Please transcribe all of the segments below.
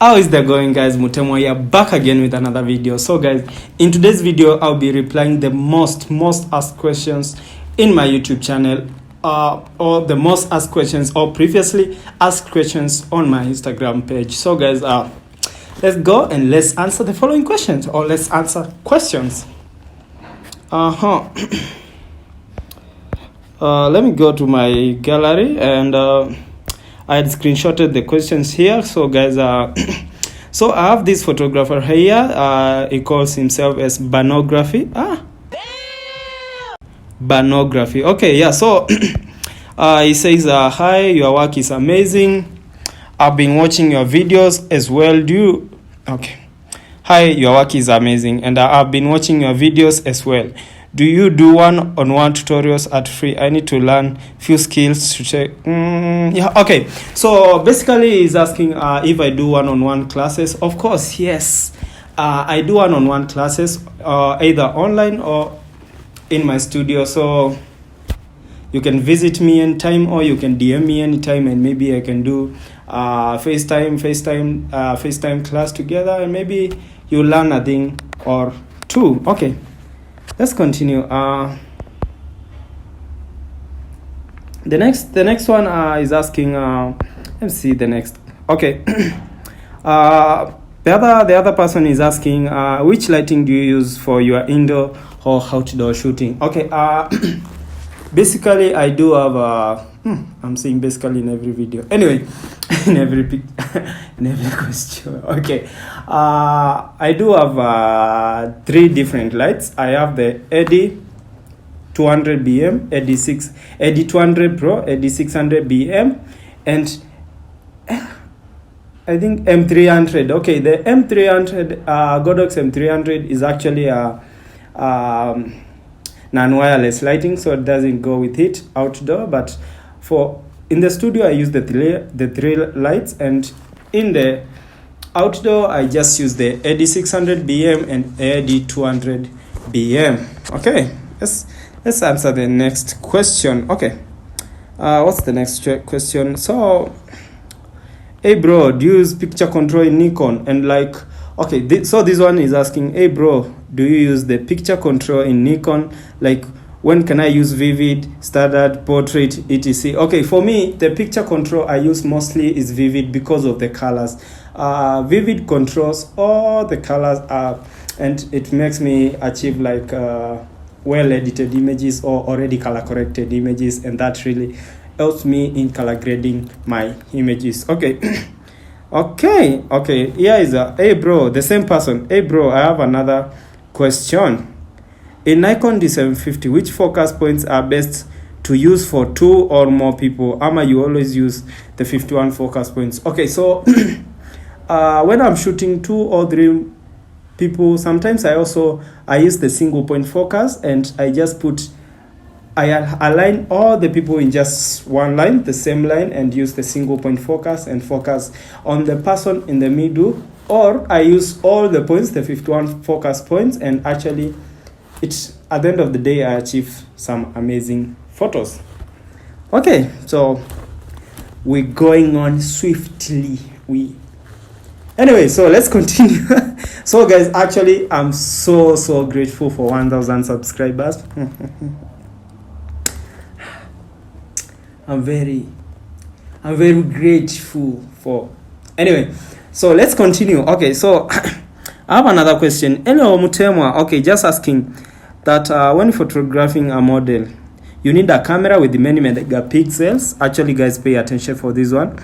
How is that going, guys? Mutemwa here, back again with another video. So guys, in today's video I'll be replying the most asked questions in my YouTube channel, or the most asked questions or previously asked questions on my Instagram page. So guys, let's go and let's answer the following questions, or let's answer questions. Let me go to my gallery, and I had screenshotted the questions here. So guys, so I have this photographer here. He calls himself as Banography. Banography. Okay, yeah. So he says, hi, your work is amazing. I've been watching your videos as well. Okay. Hi, your work is amazing, and I've been watching your videos as well. Do you do one-on-one tutorials at free? I need to learn few skills to check. Yeah, okay. So basically he's asking if I do one-on-one classes. Of course, yes. I do one-on-one classes, either online or in my studio. So you can visit me anytime, or you can DM me anytime, and maybe I can do FaceTime class together, and maybe you learn a thing or two. Okay. Let's continue. The next one is asking. Let's see the next. Okay. The other person is asking, which lighting do you use for your indoor or outdoor shooting? Okay. Basically, I do have. I'm saying basically in every video. Anyway, in every question. Okay. I do have 3 different lights. I have the AD 200 BM, AD 200 Pro, AD 600 BM, and I think M300. Okay, the M300, Godox M300 is actually a non-wireless lighting, so it doesn't go with it outdoor. But in the studio, I use the three lights, and in the outdoor, I just use the AD 600 BM and AD 200 BM. Okay, let's answer the next question. Okay, what's the next question? So, hey bro, do you use picture control in Nikon? And like, okay, so this one is asking, hey bro, do you use the picture control in Nikon? Like, when can I use vivid, standard, portrait, etc? Okay, for me, the picture control I use mostly is vivid because of the colors. Vivid controls all the colors, and it makes me achieve like well edited images or already color corrected images, and that really helps me in color grading my images. Okay. Okay, here is hey bro, the same person. Hey bro, I have another question. In Nikon D750, which focus points are best to use for 2 or more people? You always use the 51 focus points. Okay, so when I'm shooting 2 or 3 people, sometimes I use the single point focus, and I align all the people in just one line, the same line, and use the single point focus and focus on the person in the middle. Or I use all the points, the 51 focus points, and actually at the end of the day, I achieve some amazing photos. Okay, so we're going on swiftly. Anyway, so let's continue. So guys, actually, I'm so grateful for 1,000 subscribers. I'm very grateful for. Anyway, so let's continue. Okay, so I have another question. Hello, Mutemwa. Okay, just asking that when photographing a model, you need a camera with many megapixels. Actually, guys, pay attention for this one.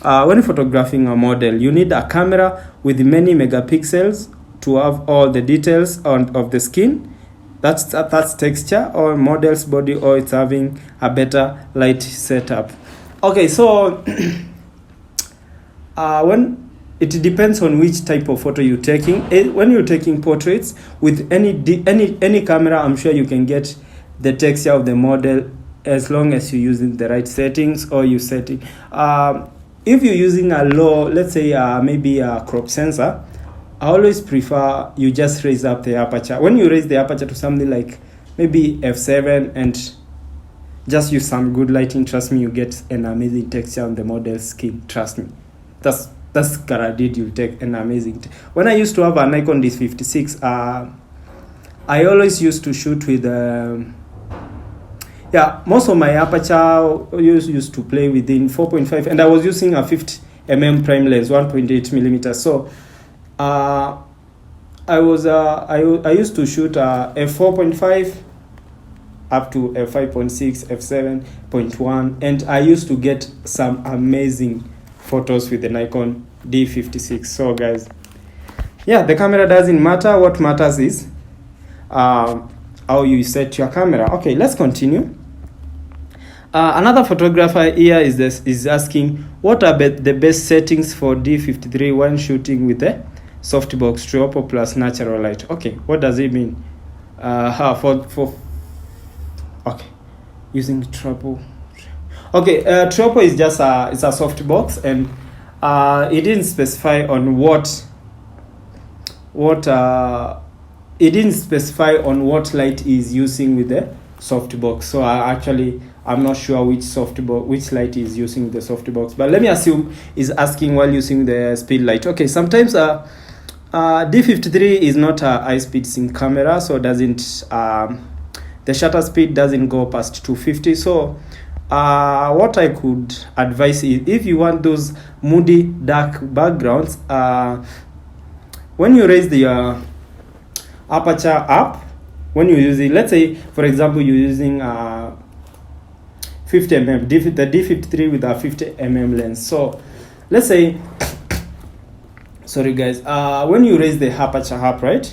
When photographing a model, you need a camera with many megapixels to have all the details of the skin. That's texture or model's body, or it's having a better light setup. Okay, so it depends on which type of photo you're taking. When you're taking portraits with any camera, I'm sure you can get the texture of the model as long as you're using the right settings, or you set it. If you're using a low, let's say maybe a crop sensor, I always prefer you just raise up the aperture. When you raise the aperture to something like maybe f7 and just use some good lighting, trust me, you get an amazing texture on the model's skin. Trust me. That's that's Karadid, you'll take an amazing. When I used to have a Nikon D56, I always used to shoot with most of my aperture used to play within 4.5, and I was using a 50mm prime lens, 1.8 millimeters. So I used to shoot f4.5 up to f5.6, f7.1, and I used to get some amazing photos with the Nikon D56. So guys, the camera doesn't matter. What matters is how you set your camera. Okay, let's continue. Another photographer here is asking, what are the best settings for D53 when shooting with a softbox, triopo plus natural light? Okay, what does it mean? Using triopo. Okay, triopo is just it's a softbox, and it didn't specify on what light is using with the softbox. So I'm not sure which light is using the softbox, but let me assume is asking while using the speed light. Okay, sometimes D53 is not a high speed sync camera, so doesn't the shutter speed doesn't go past 250. So what I could advise is, if you want those moody dark backgrounds, when you raise the aperture up, when you're using, let's say for example you're using 50mm, the D53 with a 50mm lens. So let's say, sorry guys, when you raise the aperture up, right,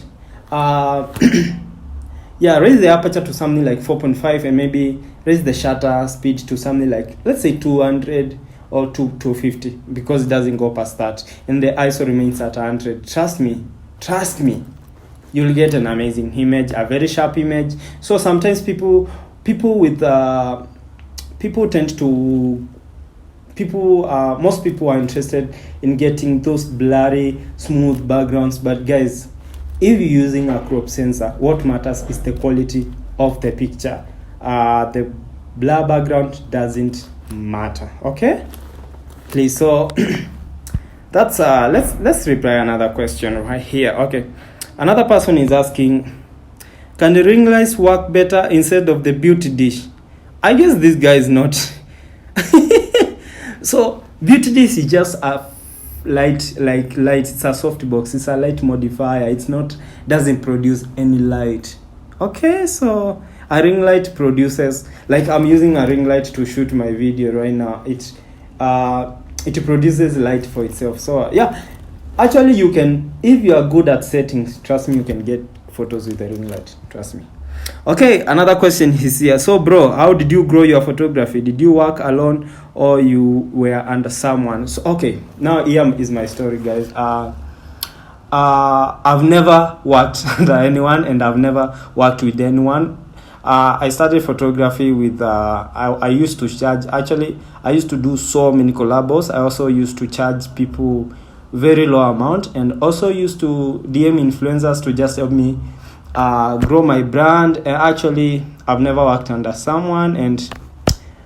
raise the aperture to something like 4.5, and maybe raise the shutter speed to something like, let's say 200 or 250, because it doesn't go past that, and the ISO remains at 100. Trust me, you'll get an amazing image, a very sharp image. So sometimes most people are interested in getting those blurry, smooth backgrounds. But guys, if you're using a crop sensor, what matters is the quality of the picture. The blur background doesn't matter. Okay, please. So that's let's reply another question right here. Okay, another person is asking, can the ring lights work better instead of the beauty dish? I guess this guy is not. So beauty dish is just a light. It's a softbox. It's a light modifier. Doesn't produce any light. Okay, so a ring light produces, like I'm using a ring light to shoot my video right now. It produces light for itself. So actually you can, if you are good at settings, trust me, you can get photos with a ring light. Trust me. Okay, another question is here. So bro, how did you grow your photography? Did you work alone or you were under someone? So okay, now here is my story, guys. I've never worked under anyone, and I've never worked with anyone. I started photography with I used to charge. Actually, I used to do so many collabos. I also used to charge people very low amount, and also used to DM influencers to just help me grow my brand. And actually, I've never worked under someone, and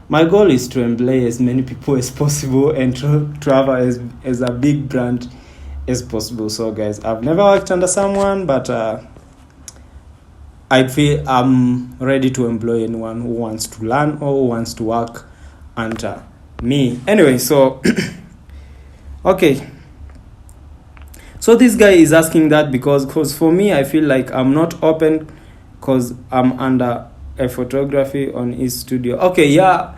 my goal is to employ as many people as possible and to have as a big brand as possible. So guys, I've never worked under someone, but I feel I'm ready to employ anyone who wants to learn or who wants to work under me. Anyway, so okay. So this guy is asking that because for me, I feel like I'm not open because I'm under a photography on his studio. Okay, yeah.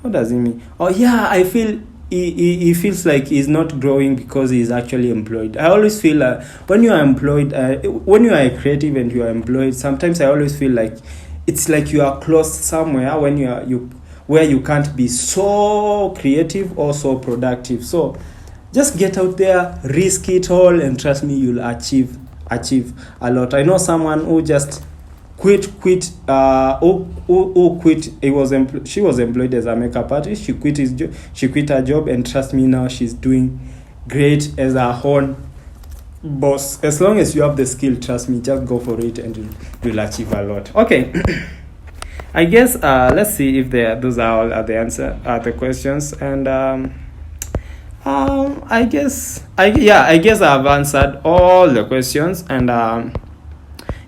What does he mean? Oh yeah, I feel he feels like he's not growing because he's actually employed. I always feel when you are employed, when you are a creative and you are employed, sometimes I always feel like it's like you are close somewhere when where you can't be so creative or so productive. So just get out there, risk it all, and trust me, you'll achieve a lot. I know someone who just quit. Who quit? She was employed as a makeup artist. She quit her job, and trust me, now she's doing great as her own boss. As long as you have the skill, trust me, just go for it, and you'll achieve a lot. Okay. I guess let's see if those are all the answer, the questions, and I guess I've answered all the questions, and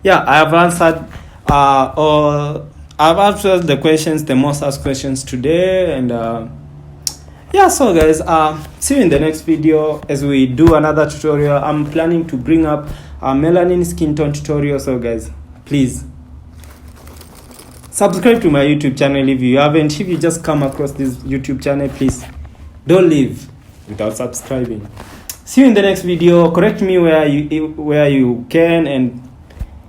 yeah, I have answered all. I've answered the questions, the most asked questions today, and yeah. So guys, see you in the next video as we do another tutorial. I'm planning to bring up a melanin skin tone tutorial. So guys, please subscribe to my YouTube channel if you haven't. If you just come across this YouTube channel, please don't leave without subscribing. See you in the next video. Correct me where you can, and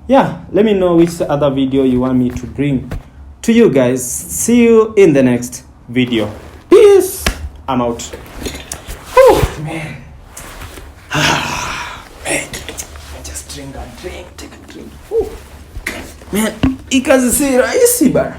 yeah, let me know which other video you want me to bring to you guys. See you in the next video. Peace. I'm out. Oh man. Man, just drink that drink. Take a drink. Ooh. Man, ikazi si rahisi bana.